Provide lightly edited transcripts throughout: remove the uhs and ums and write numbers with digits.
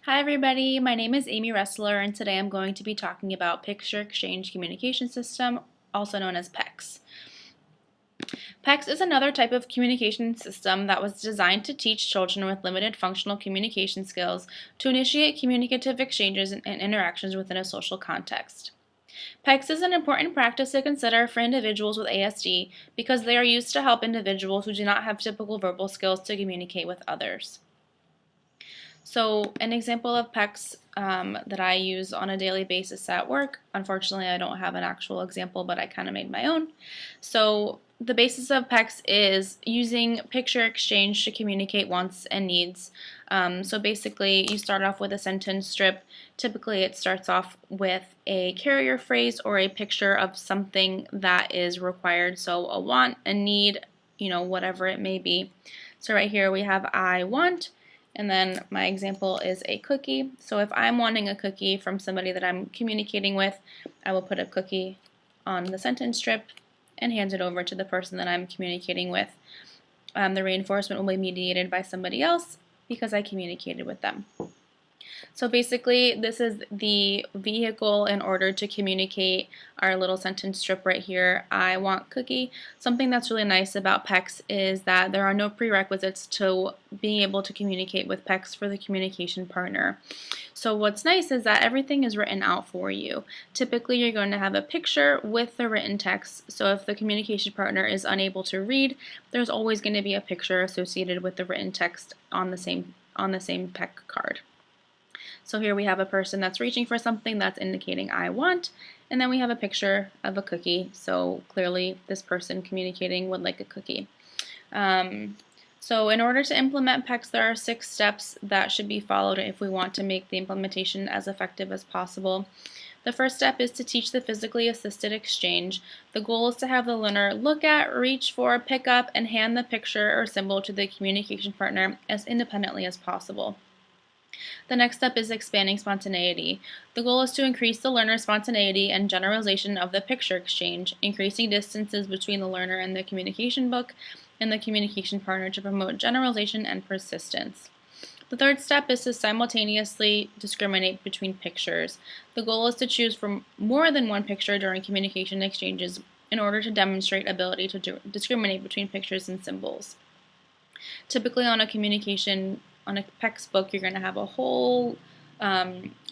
Hi everybody, my name is Amy Ressler and today I'm going to be talking about Picture Exchange Communication System, also known as PECS. PECS is another type of communication system that was designed to teach children with limited functional communication skills to initiate communicative exchanges and interactions within a social context. PECS is an important practice to consider for individuals with ASD because they are used to help individuals who do not have typical verbal skills to communicate with others. So an example of PECS that I use on a daily basis at work, unfortunately I don't have an actual example, but I kind of made my own. So the basis of PECS is using picture exchange to communicate wants and needs. So basically you start off with a sentence strip. Typically it starts off with a carrier phrase or a picture of something that is required. So a want, a need, whatever it may be. So right here we have I want. And then my example is a cookie. So if I'm wanting a cookie from somebody that I'm communicating with, I will put a cookie on the sentence strip and hand it over to the person that I'm communicating with. The reinforcement will be mediated by somebody else because I communicated with them. So basically, this is the vehicle in order to communicate our little sentence strip right here, I want cookie. Something that's really nice about PECS is that there are no prerequisites to being able to communicate with PECS for the communication partner. So what's nice is that everything is written out for you. Typically, you're going to have a picture with the written text, so if the communication partner is unable to read, there's always going to be a picture associated with the written text on the same PEC card. So here we have a person that's reaching for something that's indicating I want, and then we have a picture of a cookie, so clearly this person communicating would like a cookie. So in order to implement PECS, there are 6 steps that should be followed if we want to make the implementation as effective as possible. The first step is to teach the physically assisted exchange. The goal is to have the learner look at, reach for, pick up, and hand the picture or symbol to the communication partner as independently as possible. The next step is expanding spontaneity. The goal is to increase the learner's spontaneity and generalization of the picture exchange, increasing distances between the learner and the communication book and the communication partner to promote generalization and persistence. The third step is to simultaneously discriminate between pictures. The goal is to choose from more than one picture during communication exchanges in order to demonstrate ability to discriminate between pictures and symbols. Typically on a PECS book, you're going to have a whole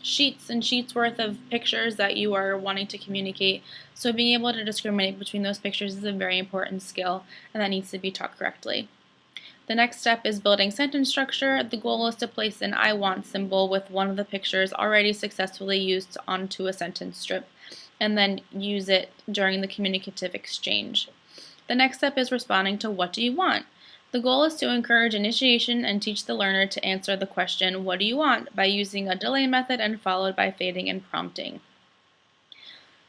sheets and sheets worth of pictures that you are wanting to communicate. So being able to discriminate between those pictures is a very important skill, and that needs to be taught correctly. The next step is building sentence structure. The goal is to place an I want symbol with one of the pictures already successfully used onto a sentence strip, and then use it during the communicative exchange. The next step is responding to what do you want? The goal is to encourage initiation and teach the learner to answer the question, what do you want, by using a delay method and followed by fading and prompting.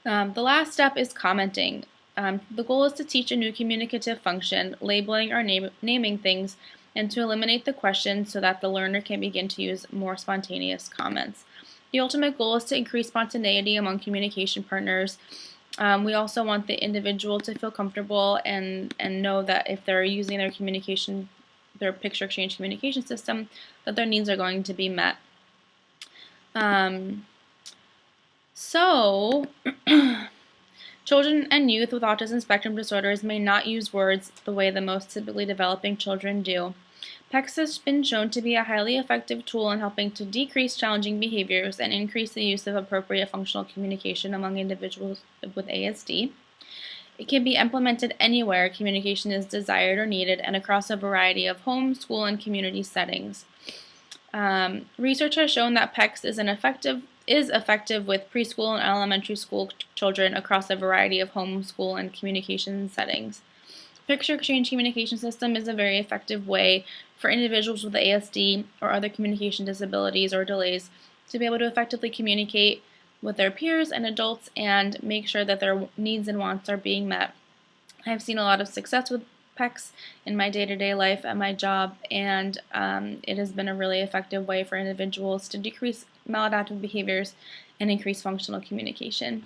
The last step is commenting. The goal is to teach a new communicative function, labeling or naming things, and to eliminate the question so that the learner can begin to use more spontaneous comments. The ultimate goal is to increase spontaneity among communication partners. We also want the individual to feel comfortable and know that if they're using their picture exchange communication system, that their needs are going to be met. Children and youth with autism spectrum disorders may not use words the way the most typically developing children do. PECS has been shown to be a highly effective tool in helping to decrease challenging behaviors and increase the use of appropriate functional communication among individuals with ASD. It can be implemented anywhere communication is desired or needed and across a variety of home, school, and community settings. Research has shown that PECS is effective with preschool and elementary school children across a variety of home, school, and communication settings. Picture exchange communication system is a very effective way for individuals with ASD or other communication disabilities or delays to be able to effectively communicate with their peers and adults and make sure that their needs and wants are being met. I've seen a lot of success with PECS in my day-to-day life at my job, and it has been a really effective way for individuals to decrease maladaptive behaviors and increase functional communication.